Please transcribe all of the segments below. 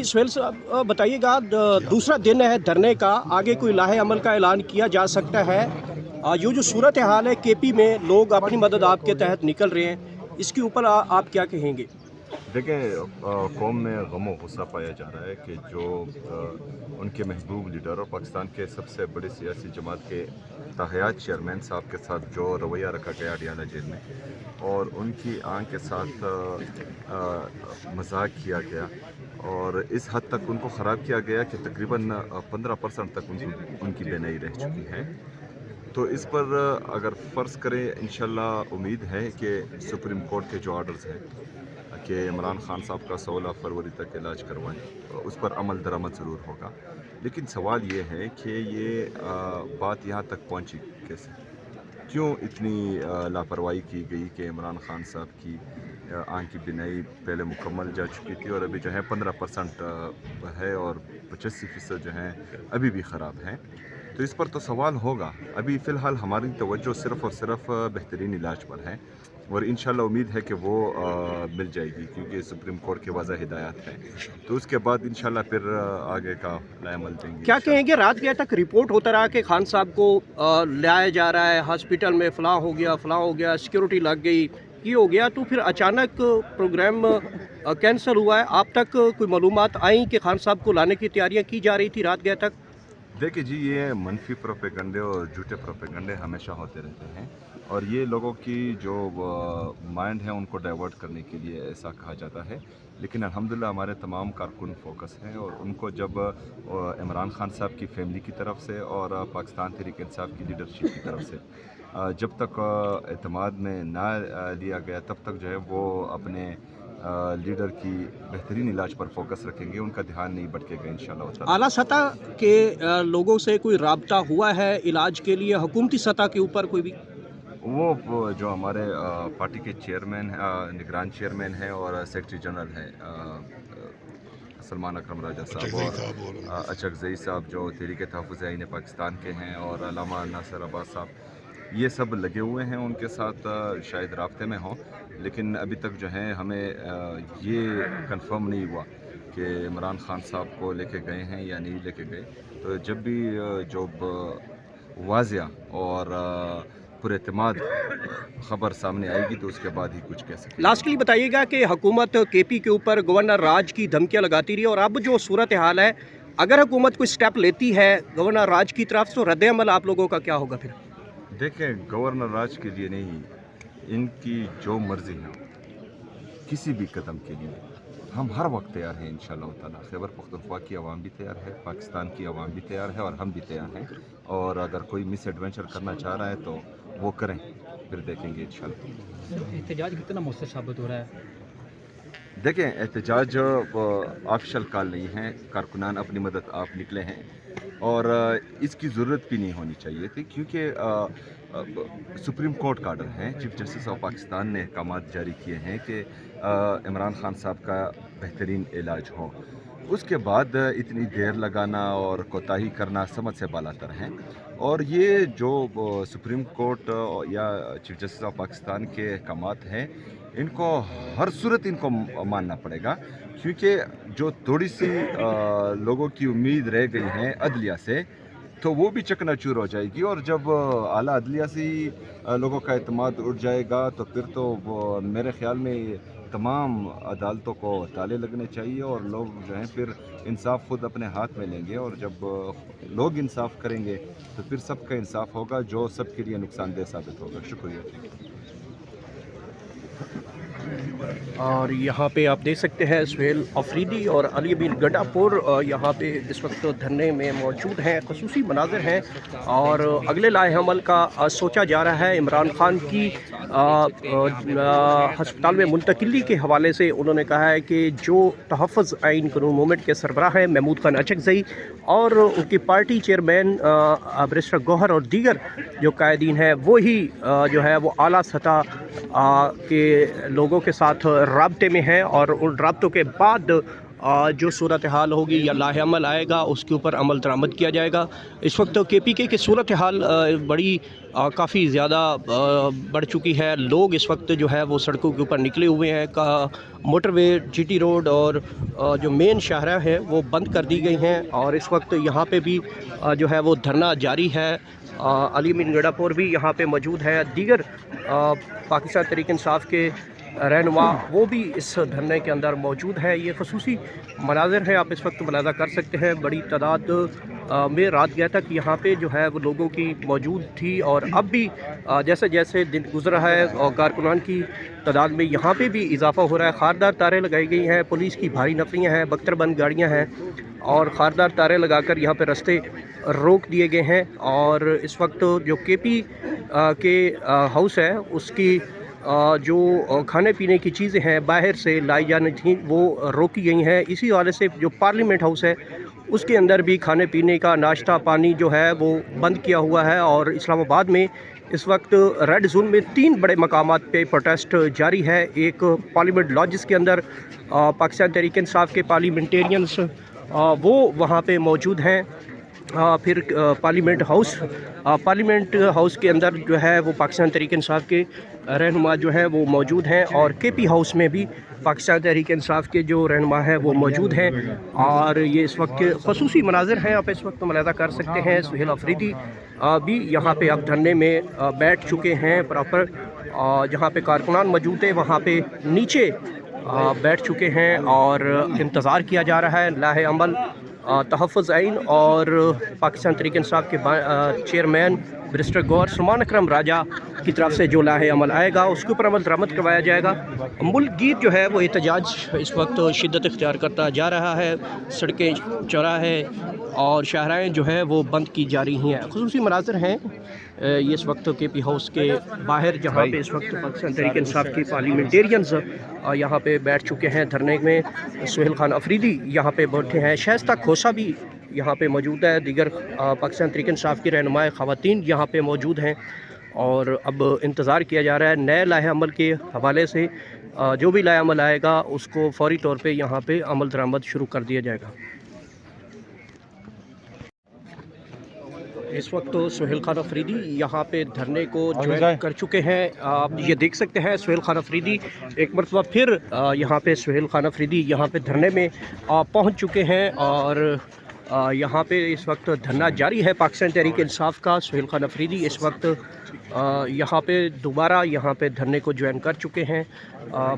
सुहेल साहब बताइएगा, दूसरा दिन है धरने का, आगे कोई लाहे अमल का ऐलान किया जा सकता है? ये जो सूरत हाल है केपी में, लोग अपनी मदद आपके तहत निकल रहे हैं, इसके ऊपर आप क्या कहेंगे? देखें, कौम में गम और गुस्सा पाया जा रहा है कि जो उनके महबूब लीडर और पाकिस्तान के सबसे बड़े सियासी जमात के ताहयात चेयरमैन साहब के साथ जो रवैया रखा गया अडियाला जेल में, और उनकी आंख के साथ मजाक किया गया और इस हद तक उनको ख़राब किया गया कि तकरीबन 15% तक उनकी बेनई रह चुकी है। तो इस पर अगर फ़र्ज़ करें, इंशाल्लाह उम्मीद है कि सुप्रीम कोर्ट के जो आर्डर्स हैं कि इमरान खान साहब का 16 फरवरी तक इलाज करवाएं, उस पर अमल दरामद ज़रूर होगा। लेकिन सवाल ये है कि ये बात यहाँ तक पहुँची कैसे, क्यों इतनी लापरवाही की गई कि इमरान खान साहब की आँख की बिनाई पहले मुकम्मल जा चुकी थी और अभी जो है 15% है और 85% जो है अभी भी ख़राब हैं। तो इस पर तो सवाल होगा। अभी फ़िलहाल हमारी तवज्जो सिर्फ़ और सिर्फ बेहतरीन इलाज पर है और इंशाल्लाह उम्मीद है कि वो मिल जाएगी, क्योंकि सुप्रीम कोर्ट की वाज़ह हिदायत है। तो उसके बाद इंशाल्लाह फिर आगे का लाएमल देंगे। क्या कहेंगे, रात गया तक रिपोर्ट होता रहा कि खान साहब को लाया जा रहा है हॉस्पिटल में, फ़लाँ हो गया, सिक्योरिटी लग गई, ये हो गया, तो फिर अचानक प्रोग्राम कैंसिल हुआ है। आप तक कोई मालूमात आई कि खान साहब को लाने की तैयारियाँ की जा रही थी रात गया तक? देखिए जी, ये मनफी प्रोपेगंडे और झूठे प्रोपेगंडे हमेशा होते रहते हैं और ये लोगों की जो माइंड है उनको डाइवर्ट करने के लिए ऐसा कहा जाता है। लेकिन अल्हम्दुलिल्लाह हमारे तमाम कारकुन फोकस हैं और उनको जब इमरान खान साहब की फैमिली की तरफ से और पाकिस्तान तहरीक इंसाफ की लीडरशिप की तरफ से जब तक एतमाद में ना लिया गया, तब तक जो है वो अपने लीडर की बेहतरीन इलाज पर फोकस रखेंगे, उनका ध्यान नहीं भटकेगा इंशाल्लाह। आला सतह के लोगों से कोई राब्ता हुआ है इलाज के लिए, हुकूमती सतह के ऊपर कोई भी? वो जो हमारे पार्टी के चेयरमैन निगरान चेयरमैन हैं और सेक्रेटरी जनरल हैं सलमान अकरम राजा साहब और अचकज़ई साहब जो तहरीक तहफ़्फ़ुज़ आईन पाकिस्तान के हैं, और अल्लामा नासिर अब्बास साहब, ये सब लगे हुए हैं उनके साथ, शायद राब्ते में हों। लेकिन अभी तक जो है हमें ये कंफर्म नहीं हुआ कि इमरान खान साहब को लेके गए हैं या नहीं लेके गए। तो जब भी जो वाज़िया और पुरएतमाद ख़बर सामने आएगी तो उसके बाद ही कुछ कह सकें। लास्टली बताइएगा कि हुकूमत केपी के ऊपर गवर्नर राज की धमकियां लगाती रही, और अब जो सूरत हाल है, अगर हुकूमत कोई स्टेप लेती है गवर्नर राज की तरफ से, तो रद्द अमल आप लोगों का क्या होगा फिर? देखें, गवर्नर राज के लिए नहीं, इनकी जो मर्ज़ी है किसी भी कदम के लिए हम हर वक्त तैयार हैं इंशाअल्लाह ताला। खैबर पख्तूनख्वा की आवाम भी तैयार है, पाकिस्तान की आवाम भी तैयार है और हम भी तैयार हैं। और अगर कोई मिस एडवेंचर करना चाह रहा है तो वो करें, फिर देखेंगे इंशाअल्लाह। एहतजाज कितना मौसर साबित हो रहा है? देखें, एहतजाज ऑफिशियल कॉल नहीं है, कारकुनान अपनी मदद आप निकले हैं और इसकी ज़रूरत भी नहीं होनी चाहिए थी, क्योंकि सुप्रीम कोर्ट का आर्डर है, चीफ जस्टिस ऑफ पाकिस्तान ने अहकामात जारी किए हैं कि इमरान खान साहब का बेहतरीन इलाज हो। उसके बाद इतनी देर लगाना और कोताही करना समझ से बालातर हैं। और ये जो सुप्रीम कोर्ट या चीफ जस्टिस ऑफ पाकिस्तान के अहकामात हैं, इनको हर सूरत इनको मानना पड़ेगा, क्योंकि जो थोड़ी सी लोगों की उम्मीद रह गई है अदलिया से, तो वो भी चकनाचूर हो जाएगी। और जब आला अदलिया से ही लोगों का एतमाद उठ जाएगा तो फिर तो मेरे ख़्याल में तमाम अदालतों को ताले लगने चाहिए और लोग जो हैं फिर इंसाफ खुद अपने हाथ में लेंगे। और जब लोग इंसाफ करेंगे तो फिर सबका इंसाफ होगा, जो सबके लिए नुकसानदेह साबित होगा। शुक्रिया। और यहाँ पे आप देख सकते हैं सुहेल अफरीदी और अली बिन गड्ढापुर यहाँ पे इस वक्त धरने में मौजूद हैं। ख़ुसूसी मनाज़र हैं और अगले लाए अमल का सोचा जा रहा है। इमरान खान की हस्पताल में मुंतकिली के हवाले से उन्होंने कहा है कि जो तहफ़्फ़ुज़ आइन कानून मूवमेंट के सरबराह हैं महमूद खान अचकज़ई और उनकी पार्टी चेयरमैन बैरिस्टर गौहर और दीगर जो कायदीन हैं, वो ही जो है वो आला सतह के लोगों के साथ राब्ते में हैं और उन राब्तों के बाद जो सूरत हाल होगी या लाहेअमल आएगा उसके ऊपर अमल दरामद किया जाएगा। इस वक्त KPK की सूरत हाल बड़ी काफ़ी ज़्यादा बढ़ चुकी है। लोग इस वक्त जो है वो सड़कों के ऊपर निकले हुए हैं। मोटरवे GT रोड और जो मेन शाहरा है वो बंद कर दी गई हैं और इस वक्त यहाँ पे भी जो है वो धरना जारी है। अली मीन गडापुर भी यहाँ पे मौजूद है। दीगर पाकिस्तान तहरीक इंसाफ के रहनुमा वो भी इस धरने के अंदर मौजूद है। ये खसूसी मनाज़र है, आप इस वक्त मुलाज़ा कर सकते हैं। बड़ी तादाद में रात गया तक यहाँ पे जो है वो लोगों की मौजूद थी और अब भी जैसे जैसे दिन गुजर रहा है और कारकुनान की तादाद में यहाँ पे भी इजाफा हो रहा है। खारदार तारें लगाई गई हैं, पुलिस की भारी नफरियाँ हैं, बख्तरबंद गाड़ियाँ हैं और खारदार तारें लगाकर यहाँ पे रास्ते रोक दिए गए हैं। और इस वक्त जो KP के हाउस है उसकी जो खाने पीने की चीज़ें हैं बाहर से लाई जानी थी वो रोकी गई हैं। इसी हवाले से जो पार्लियामेंट हाउस है उसके अंदर भी खाने पीने का नाश्ता पानी जो है वो बंद किया हुआ है। और इस्लामाबाद में इस वक्त रेड जोन में 3 बड़े मकामात पे प्रोटेस्ट जारी है। एक पार्लियामेंट लॉजेस के अंदर पाकिस्तान तहरीक इंसाफ के पार्लियामेंटेरियंस वो वहाँ पे मौजूद हैं। फिर पार्लियामेंट हाउस के अंदर जो है वो पाकिस्तान तहरीक इंसाफ के रहनुमा जो है वो मौजूद हैं और KP हाउस में भी पाकिस्तान तहरीक इंसाफ के जो रहनुमा है वो मौजूद हैं। और ये इस वक्त खसूसी मनाज़र हैं, आप इस वक्त मुलाज़ा कर सकते हैं। सुहेल अफरीदी भी यहाँ पे अब धरने में बैठ चुके हैं। प्रॉपर जहाँ पे कारकुनान मौजूद है वहाँ पे नीचे बैठ चुके हैं और इंतज़ार किया जा रहा है लाहेअमल तहफ़्फ़ुज़ आइन और पाकिस्तान तहरीक इंसाफ के चेयरमैन बैरिस्टर गौहर सुमान अकरम राजा की तरफ से जो लाहेअमल आएगा उसके ऊपर अमल दरामद करवाया जाएगा। मुल्क गीर जो है वो एहतजाज इस वक्त शिद्दत इख्तियार करता जा रहा है। सड़कें चौराहे और शाहराएँ जो है वो बंद की जा रही हैं। ख़ुसूसी मनाज़र हैं ये इस वक्त KP हाउस के बाहर जहाँ पे इस वक्त पाकिस्तान तहरीक इंसाफ के पार्लियामेंटेरियंस यहाँ पे बैठ चुके हैं धरने में। सुहेल खान अफरीदी यहाँ पे बैठे हैं, शाइस्ता खोसा भी यहाँ पे मौजूद है, दीगर पाकिस्तान तहरीक इंसाफ की रहनुमाएँ ख़वातीन यहाँ पे मौजूद हैं। और अब इंतज़ार किया जा रहा है नए लाहेअमल के हवाले से। जो भी लाहेअमल आएगा उसको फ़ौरी तौर पे यहाँ पे अमल दरामद शुरू कर दिया जाएगा। इस वक्त सुहेल खान अफरीदी यहाँ पे धरने को ज्वाइन कर चुके हैं। आप ये देख सकते हैं सुहेल खान अफरीदी एक मरतबा फिर यहाँ पे सुहेल खान अफरीदी यहाँ पे धरने में पहुँच चुके हैं और यहाँ पे इस वक्त धरना जारी है पाकिस्तान तहरीक इंसाफ का। सुहेल खान अफरीदी इस वक्त यहाँ पे दोबारा यहाँ पे धरने को ज्वाइन कर चुके हैं।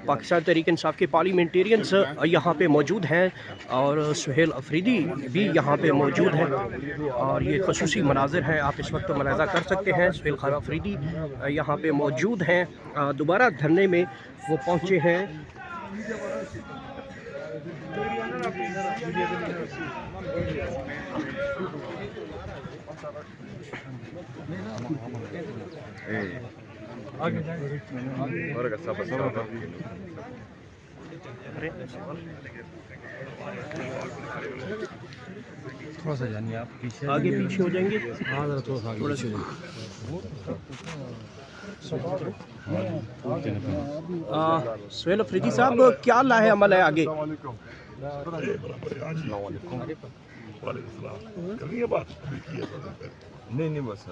पाकिस्तान तहरीक इंसाफ के पार्लियामेंटेरियंस यहाँ पे मौजूद हैं और सुहेल अफरीदी भी यहाँ पे मौजूद हैं और ये खसूसी मनाज़र हैं, आप इस वक्त मुलाज़ा कर सकते हैं। सुहेल खान अफरीदी यहाँ पे मौजूद हैं, दोबारा धरने में वो पहुँचे हैं। थोड़ा सा जानिए आप पीछे आगे पीछे हो जाएंगे। हाँ ज़रा थोड़ा सा आगे पीछे सुहेल अफरीदी साहब क्या लाहेअमल है आगे? नहीं बस